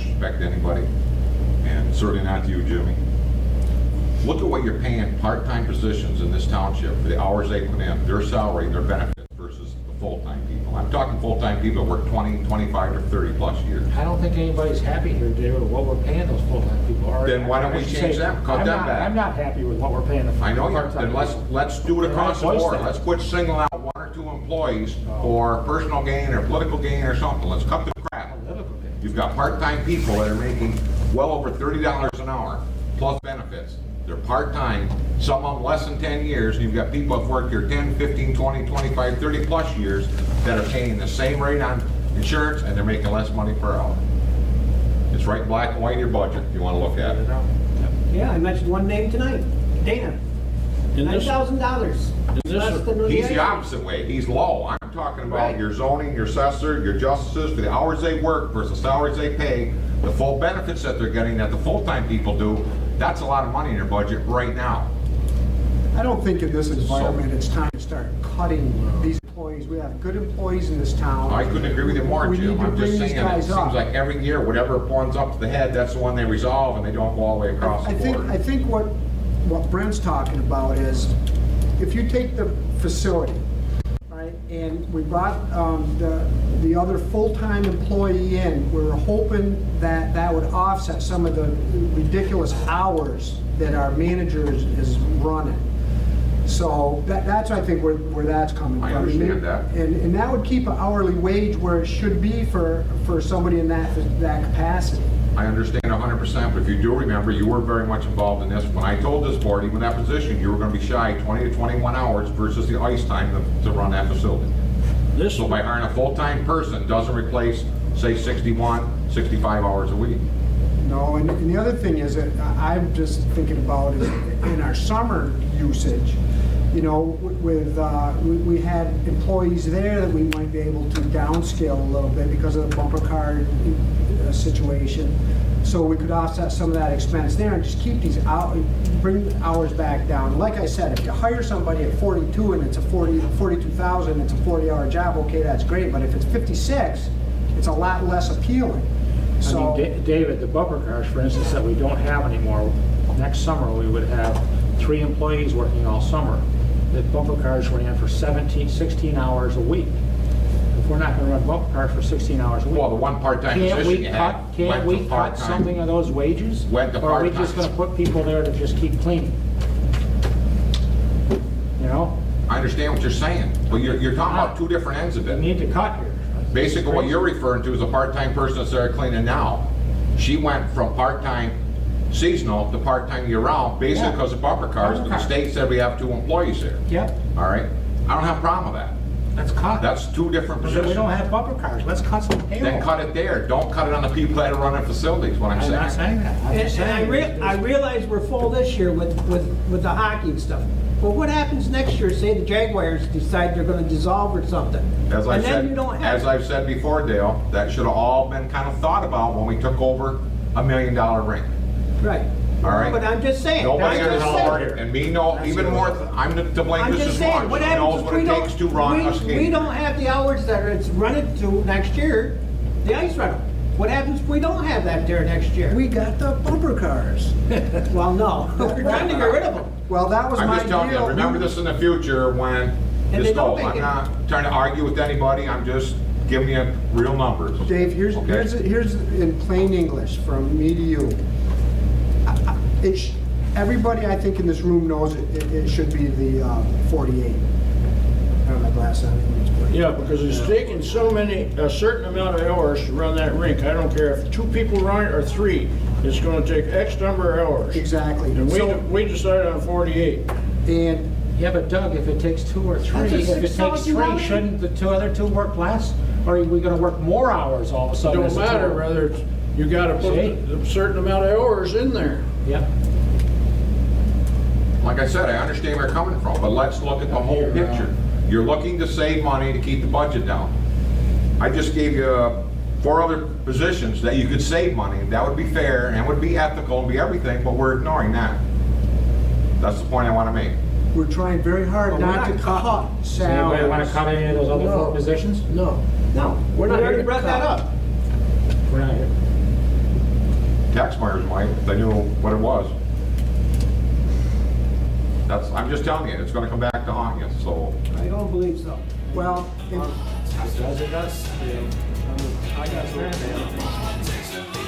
disrespect to anybody, and certainly not to you, Jimmy. Look at what you're paying part-time positions in this township for the hours they put in, their salary, their benefits versus the full-time people. I'm talking full-time people that work 20, 25, or 30 plus years. I don't think anybody's happy here, Dave, with what we're paying those full-time people. Then why don't we change them? Cut them back. I'm not happy with what we're paying the I know you. part-time Then people. let's do it across the board. Let's quit singling out 1 or 2 employees for personal gain or political gain or something. Let's cut the crap. You've got part-time people that are making well over $30 an hour plus benefits. They're part-time, some of them less than 10 years, and you've got people that work here 10, 15, 20, 25, 30 plus years that are paying the same rate on insurance and they're making less money per hour. It's right in black and white in your budget if you want to look at it. Yeah, I mentioned one name tonight, Dana. $9,000. He's the opposite way. He's low. I'm talking about your zoning, your assessor, your justices, for the hours they work versus the salaries they pay, the full benefits that they're getting that the full-time people do. That's a lot of money in your budget right now. I don't think in this environment it's time to start cutting these employees. We have good employees in this town. I couldn't agree with you more, Jim. I'm just saying it seems up. like every year, whatever runs up to the head, that's the one they resolve, and they don't go all the way across the board. I think what Brent's talking about is, if you take the facility, right, and we brought the other full-time employee in, we were hoping that that would offset some of the ridiculous hours that our manager is running. So that's, I think, where that's coming from. I understand that. And that would keep an hourly wage where it should be for somebody in that capacity. I understand 100%, but if you do remember, you were very much involved in this. When I told this board, even that position, you were going to be shy 20 to 21 hours versus the ice time to run that facility. So by hiring a full-time person doesn't replace, say, 61, 65 hours a week. No, and the other thing is that I'm just thinking about is in our summer usage, you know, we had employees there that we might be able to downscale a little bit because of the bumper card situation. So we could offset some of that expense there and just keep these out, bring the hours back down. Like I said, if you hire somebody at 42 and it's a 42,000, it's a 40-hour job, okay, that's great. But if it's 56, it's a lot less appealing. So, I mean, David, the bumper cars, for instance, that we don't have anymore, next summer we would have 3 employees working all summer. The bumper cars ran for 16 hours a week. If we're not going to run bumper cars for 16 hours a week, well, the one part-time position you had can't we cut something of those wages? Went to or are we just going to put people there to just keep cleaning? You know? I understand what you're saying, but you're talking about 2 different ends of it. We need to cut here. Basically, what you're referring to is a part-time person that's there cleaning now. She went from part-time seasonal to part-time year-round, basically because of bumper cars, but the state said we have 2 employees there. Yep. All right? I don't have a problem with that. Let's cut. That's 2 different positions. We don't have bumper cars. Let's cut some payroll. Then cut it there. Don't cut it on the people that are running facilities, what I'm saying. I'm not saying that. I'm just saying I realize we're full this year with the hockey and stuff. But what happens next year? Say the Jaguars decide they're going to dissolve or something. As I've said before, Dale, that should have all been kind of thought about when we took over $1 million ring. Right. All right. But I'm just saying. Nobody understands, and me know even more. I'm to blame just as much. What He knows what it takes to run a skate. We don't have the hours that it's running to next year. The ice rental. What happens if we don't have that there next year? we got the bumper cars. Well, no. We're trying to get rid of them. Well, that was I'm my just telling you, deal. remember this in the future when And this they don't goes. make I'm it. not trying to argue with anybody. I'm just giving you real numbers. Dave, here's in plain English from me to you. Everybody, I think, in this room knows it should be the 48. I don't have my glass on. Yeah, because it's taking a certain amount of hours to run that rink. I don't care if 2 people run it or 3. It's going to take X number of hours. Exactly. And we decided on 48. And yeah, but Doug, if it takes 2 or 3, if it takes 3, shouldn't the other 2 work less? Or are we going to work more hours all of a sudden? It don't matter whether you got to put a certain amount of hours in there. Yep. Like I said, I understand where you're coming from, but let's look at the whole picture. You're looking to save money to keep the budget down. I just gave you 4 other positions that you could save money. That would be fair and would be ethical and be everything, but we're ignoring that. That's the point I want to make. we're trying very hard not to cut Anybody salaries. want to cut any of those other 4 positions? No. No, We're not we already here to brought that cut. up. We're not here. taxpayers might, if they knew what it was. I'm just telling you, it's gonna come back to haunt you, so. I don't believe so. Well, It does. I got